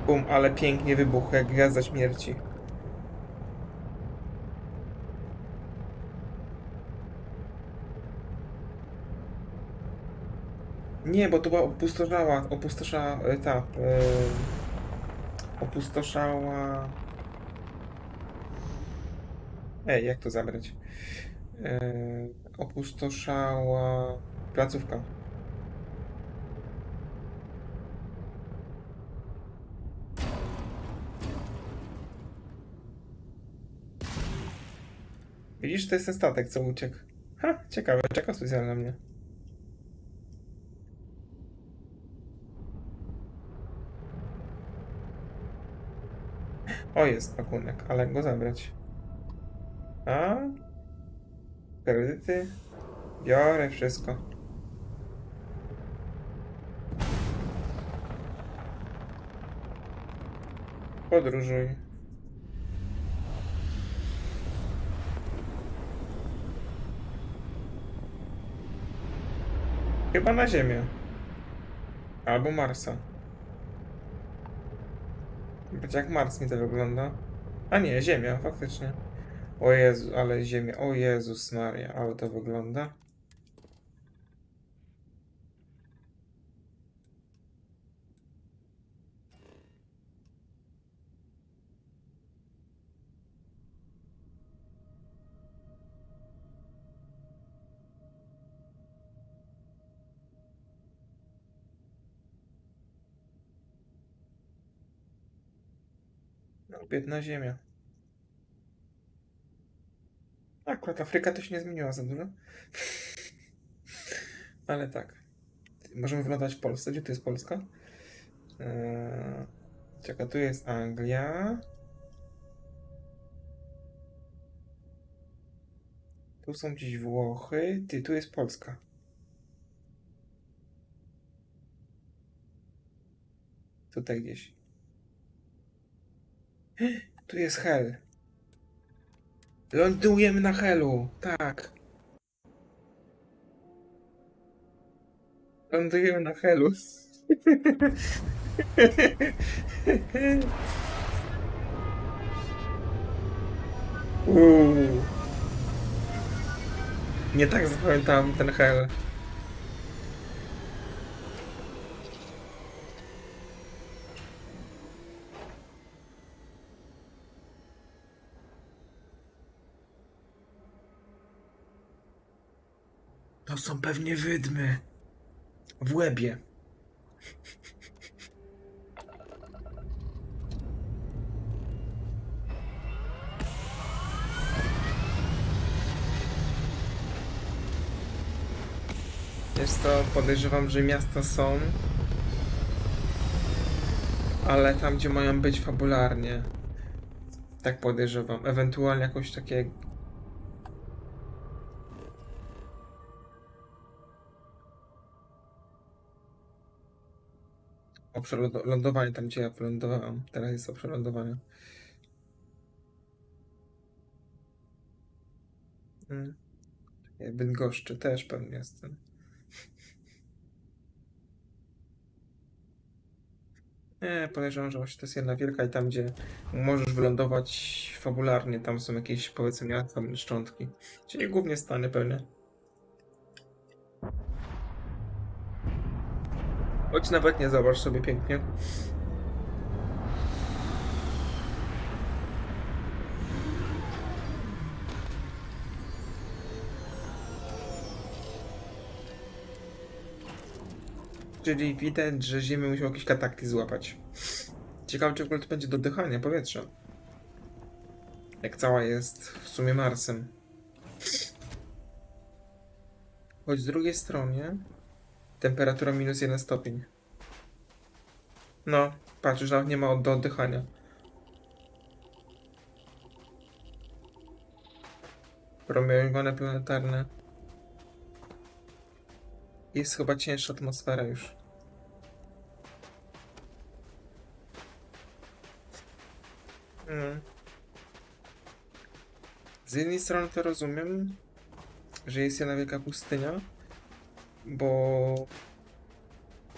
Bum, ale pięknie wybuchł jak gwiazda śmierci. Nie, bo to była opustoszała ta, opustoszała... Ej, jak to zabrać? Opustoszała placówka. Widzisz, to jest ten statek, co uciekł. Ha, ciekawe, czeka specjalnie na mnie. O, jest pakunek, ale jak go zabrać? A? Kredyty? Biorę wszystko. Podróżuj. Chyba na Ziemię. Albo Marsa. Będzie jak Mars mi to wygląda. A nie, Ziemia, faktycznie. O Jezu, ale Ziemia. O Jezus Maria, ale to wygląda. No, biedna ziemia. Akurat Afryka to się nie zmieniła za dużo. Ale tak. Możemy wylądować w Polsce. Gdzie tu jest Polska? Czekaj, tu jest Anglia. Tu są gdzieś Włochy. Ty, tu jest Polska. Tutaj gdzieś. Tu jest Hel. Lądujemy na Helu. Tak. Lądujemy na Helu. Uuu. Nie tak zapamiętałem ten Hel. To są pewnie wydmy. W łebie. Jest to, podejrzewam, że miasta są, ale tam, gdzie mają być fabularnie. Tak podejrzewam. Ewentualnie jakoś takie... Obszar lądowania, tam gdzie ja wylądowałem. Teraz jest obszar lądowania. Bydgoszczy też pewnie jestem. Nie, podejrzewam, że właśnie to jest jedna wielka i tam, gdzie możesz wylądować fabularnie, tam są jakieś, powiedzmy, miasta, szczątki. Czyli głównie Stany pewnie. Choć nawet nie, zobacz sobie pięknie. Czyli widać, że Ziemię musiał jakiś kataklizm złapać. Ciekawe, czy w ogóle to będzie do oddychania powietrza. Jak cała jest w sumie Marsem. Choć z drugiej stronie temperatura minus 1 stopień. No, patrz, już nawet nie ma do oddychania. Promieniowane planetarne. Jest chyba cięższa atmosfera już. Z jednej strony to rozumiem, że jest jedna wielka pustynia, bo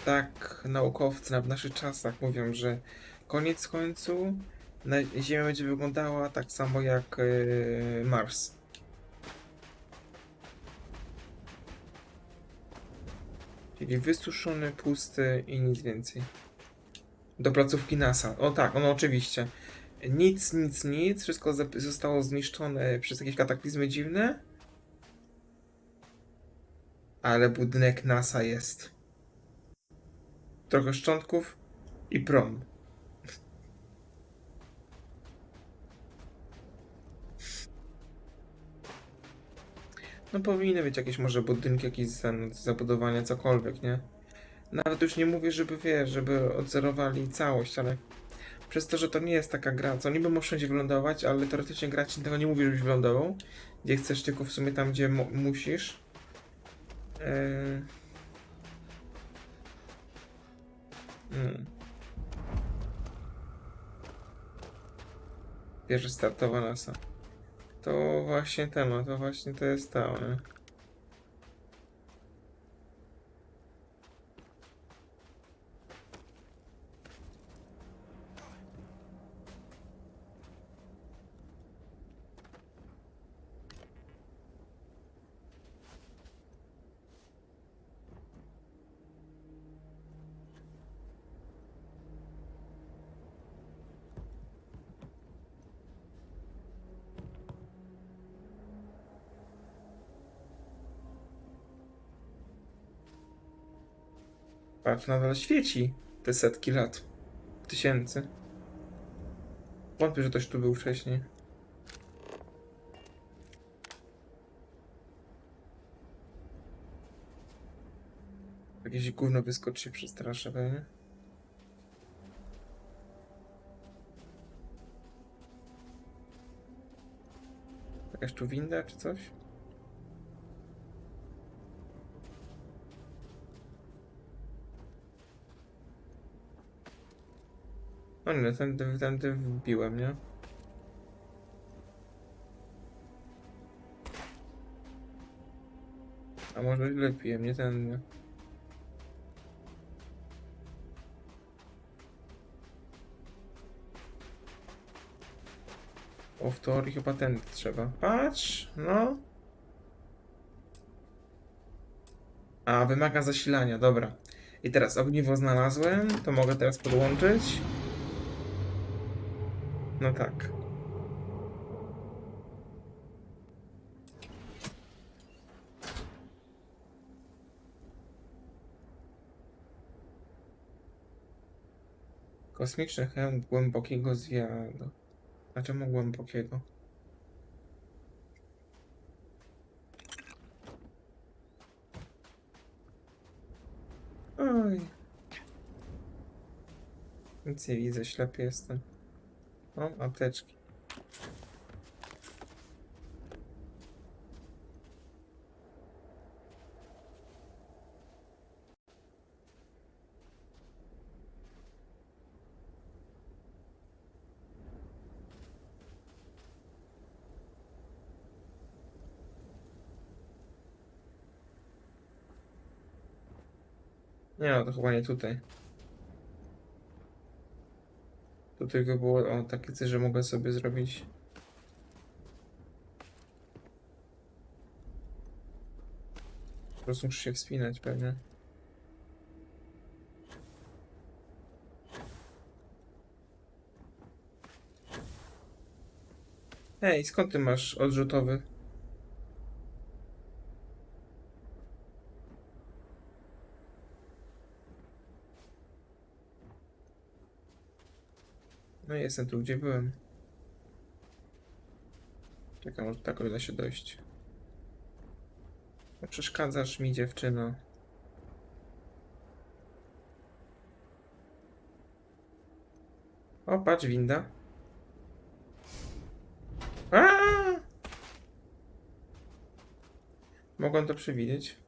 tak naukowcy w naszych czasach mówią, że koniec końcu Ziemia będzie wyglądała tak samo jak Mars. Czyli wysuszony, pusty i nic więcej. Do placówki NASA. O tak, no oczywiście. Nic, nic, nic. Wszystko zostało zniszczone przez jakieś kataklizmy dziwne. Ale budynek NASA jest. Trochę szczątków i prom. No powinny być jakieś może budynki, jakieś zabudowania, cokolwiek, nie? Nawet już nie mówię, żeby wiesz, żeby odzerowali całość, ale przez to, że to nie jest taka gra, co niby możesz wszędzie wylądować, ale teoretycznie gra ci tego nie mówi, żebyś wylądował. Gdzie chcesz, tylko w sumie tam, gdzie musisz. Wieża startowa NASA. To właśnie temat, to właśnie to jest to, nie? Patrz, nadal świeci te setki lat. Tysięcy. Wątpię, że ktoś tu był wcześniej. Jakieś gówno wyskoczy się przestraszę pewnie. Jakaś tu winda czy coś? No nie, tędy wbiłem, nie? A może lepiej, nie tędy. O, w teorii chyba tędy trzeba. Patrz, no. A, wymaga zasilania, dobra. I teraz ogniwo znalazłem, to mogę teraz podłączyć. No tak. Kosmiczny hełm głębokiego zwiadu. A czemu głębokiego? Oj. Nic nie widzę, ślepy jestem. O, apteczki. Nie no, to chyba nie tutaj. Tu tylko było, o, takie coś, że mogę sobie zrobić. Po prostu muszę się wspinać pewnie. Hej, skąd ty masz odrzutowy? No jestem tu, gdzie byłem. Czekam, może tak uda się dojść. No, przeszkadzasz mi, dziewczyno. O, patrz, winda. Aaaa! Mogłem to przewidzieć.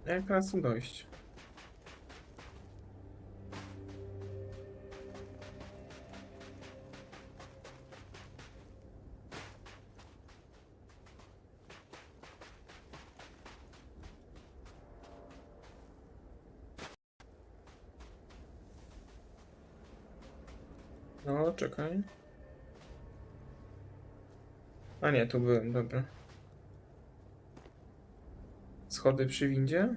Jak teraz tu dojść? No, czekaj. A nie, tu byłem, dobra. Schody przy windzie?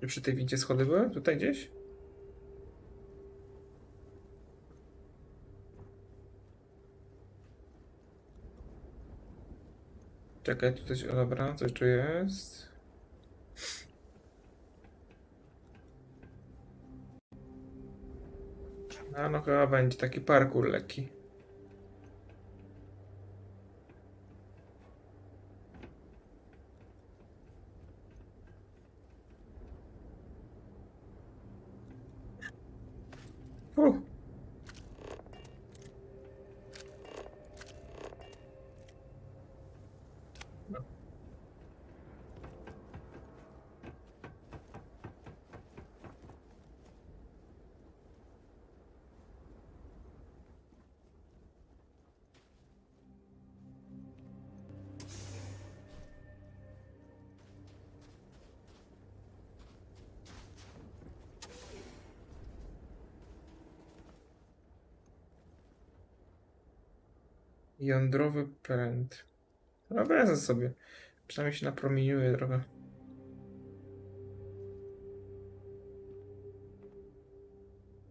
Czy przy tej windzie schody były? Tutaj gdzieś? Czekaj, tu coś, o, dobra, coś tu jest. A no chyba będzie taki parkour lekki. Uh. Jądrowy pręt. No wezmę sobie. Przynajmniej się napromieniuje trochę.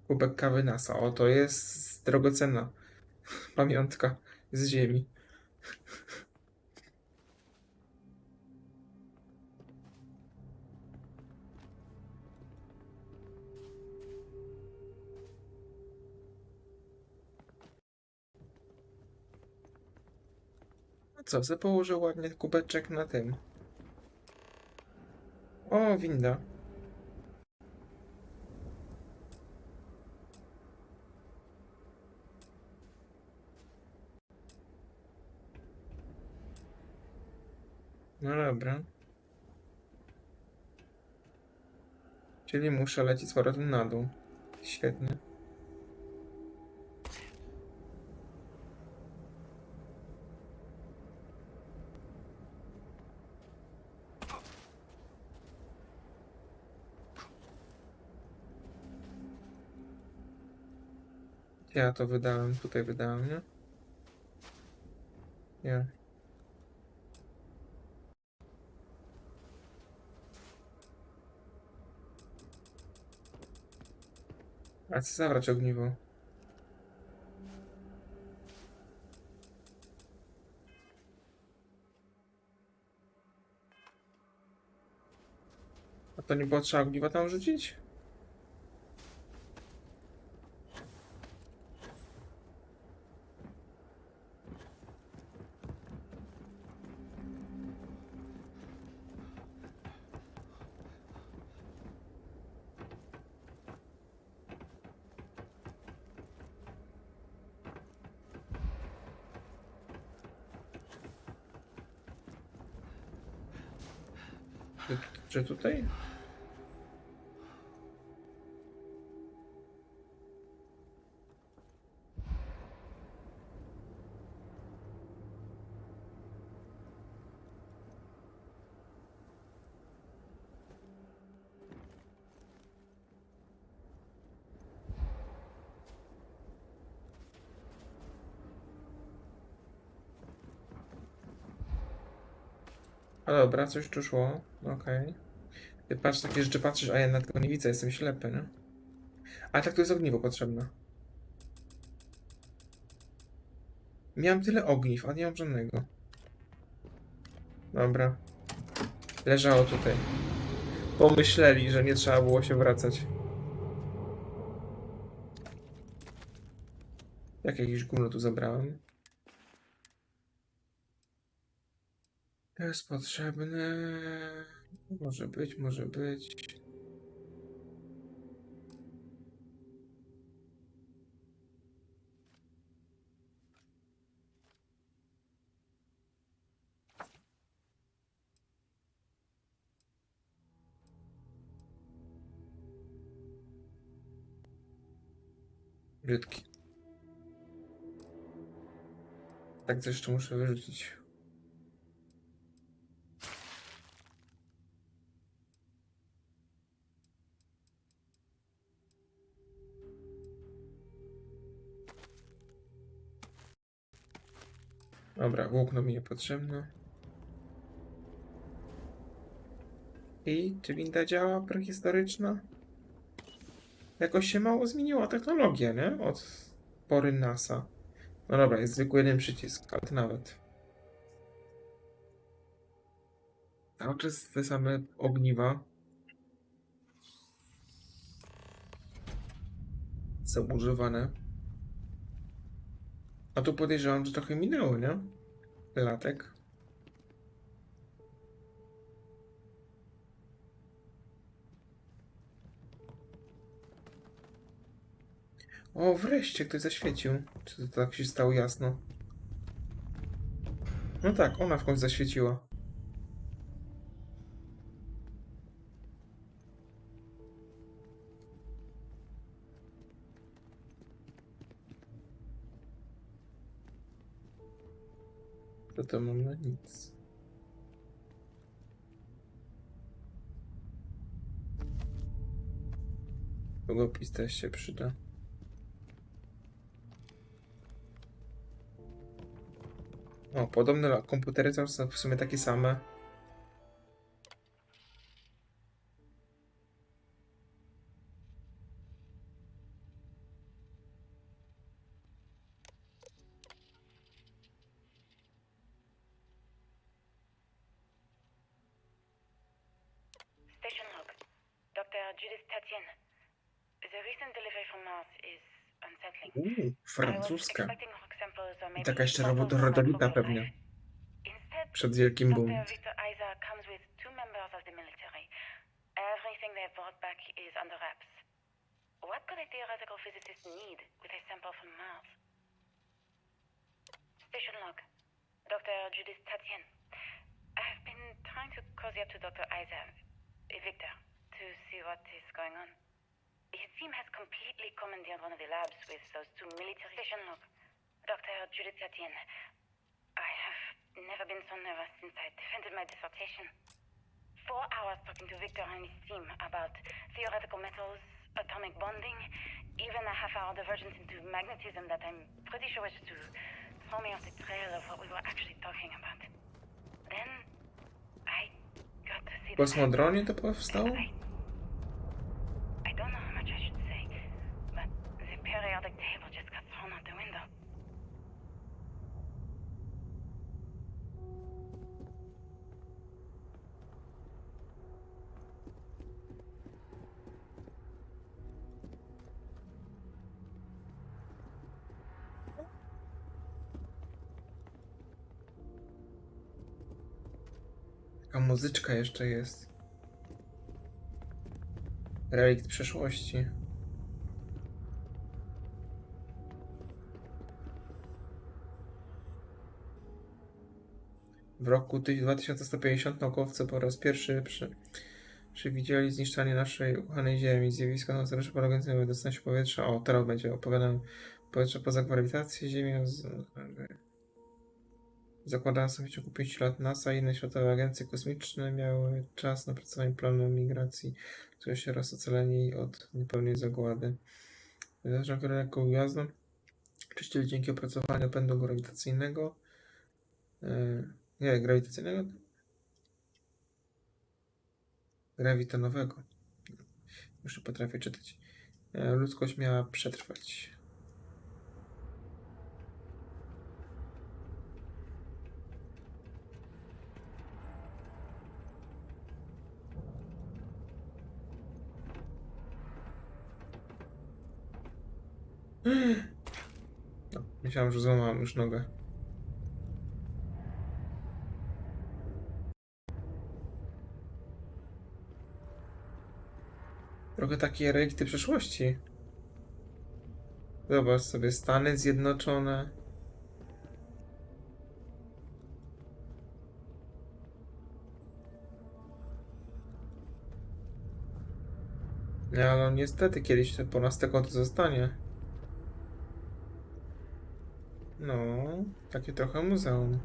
Kubek kawy NASA. O, to jest drogocenna pamiątka z Ziemi. A co, se położę ładnie kubeczek na tym. O, winda. No dobra. Czyli muszę lecieć z powrotem na dół. Świetnie. Ja to wydałem, tutaj wydałem, nie? Nie. A chcę zabrać ogniwo. A to nie było trzeba ogniwa tam rzucić? Czy tutaj? A dobra, coś tu szło. Okej. Ty patrz, takie rzeczy patrzysz, a ja na tego nie widzę, jestem ślepy, nie? A tak, to jest ogniwo potrzebne. Miałem tyle ogniw, a nie mam żadnego. Dobra. Leżało tutaj. Pomyśleli, że nie trzeba było się wracać. Jak jakieś gówno tu zabrałem? To jest potrzebne. Może być, może być. Brzydki. Tak, coś jeszcze muszę wyrzucić. Dobra, włókno mi niepotrzebne. I czy winda działa prehistoryczna? Jakoś się mało zmieniła technologia, nie? Od pory NASA. No dobra, jest zwykły jeden przycisk, ale to nawet. Cały czas te same ogniwa. Są używane. A tu podejrzewam, że trochę minęło, nie? Latek. O, wreszcie ktoś zaświecił. Czy to tak się stało jasno? No tak, ona w końcu zaświeciła. To mam na nic. Długopis też się przyda. O, podobne komputery są w sumie takie same. Station log. Dr. Judith Tatien. The recent delivery from Mars is unsettling. I was Francuska. expecting rock samples or I maybe taka jeszcze fossils of rodowita microbial pewnie. life. Instead, Przed wielkim Dr. boomem. Victor Isa comes with 2 members of the military. Everything they've brought back is under wraps. What could a theoretical physicist need with a sample from Mars? Station log. Dr. Judith Tatien. I've been trying to cozy up to Dr. Isa, Victor, to see what is going on. His team has completely commandeered one of the labs with those 2 military... Station log. Dr. Judith Tatien. I have never been so nervous since I defended my dissertation. 4 hours talking to Victor and his team about theoretical metals, atomic bonding, even a half-hour divergence into magnetism that I'm pretty sure was to throw me off the trail of what we were actually talking about. Then I got to see W kosmodronie to powstało? I don't know how much I should say, but the periodic table just got thrown out the window. Taka muzyczka jeszcze jest. Relikt przeszłości. W roku 2150 naukowcy po raz pierwszy przewidzieli zniszczenie naszej ukochanej Ziemi. Zjawisko nocoroczne polegające na dostępie powietrza. O, teraz będzie opowiadane. Powietrze poza grawitacją Ziemi. Zakładała sobie w ciągu 5 lat NASA i inne światowe agencje kosmiczne miały czas na pracowanie planu migracji, które się raz ocalenie jej od niepełnej zagłady. Wydarzenia, które lekko gwiazdą czyścili dzięki opracowaniu pędu grawitacyjnego. Nie, grawitacyjnego? Grawitonowego. Już nie potrafię czytać. Ludzkość miała przetrwać. No, myślałem, że złamałem już nogę. Trochę takie relikty przeszłości. Zobacz sobie, Stany Zjednoczone. No, ale niestety kiedyś po nas tego to zostanie. No, takie trochę muzeum.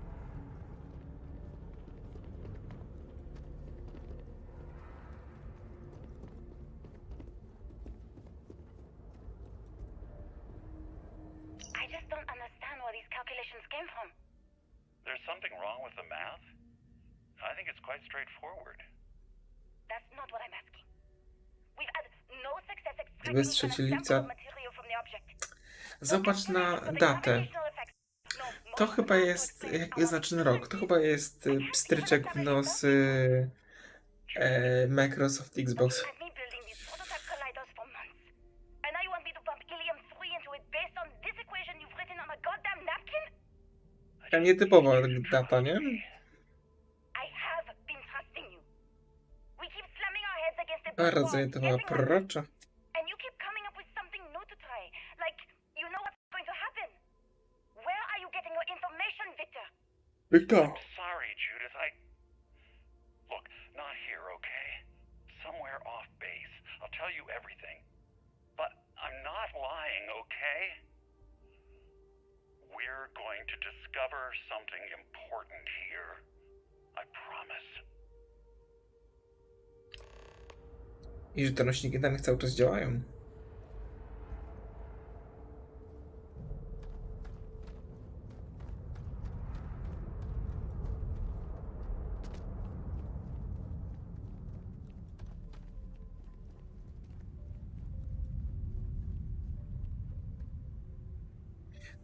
I just don't understand where these calculations came from. There's something wrong with the math? I think it's quite straightforward. That's not what I'm asking. We've had no success Bez extracting trzeciej even a sample lipca. of material from the object. Zobacz na datę. To chyba jest, jak znaczy rok, to chyba jest pstryczek w nos Microsoft Xbox. Had me building these prototype colliders for months. And now you want me to pump helium-3 into it based on this equation you've written on a goddamn napkin? Taka nietypowa data, nie? I have been trusting you. We keep slamming our heads against the Bardzo nietypowa, prorocza. and you keep coming up with something new to try. Like, you know what's going to happen. Where are you getting your information, Victor? Victor. Sorry, Judith. Look, not here, okay? Somewhere off base. I'll tell you everything. But I'm not lying, okay? We're going to discover something important here. I promise. I że te nośniki danych cały czas działają.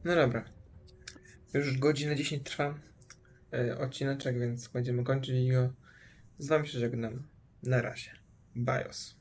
No dobra. Już godzinę 10 trwa odcineczek, więc będziemy kończyć go. Z wami się żegnam. Na razie. Bajos.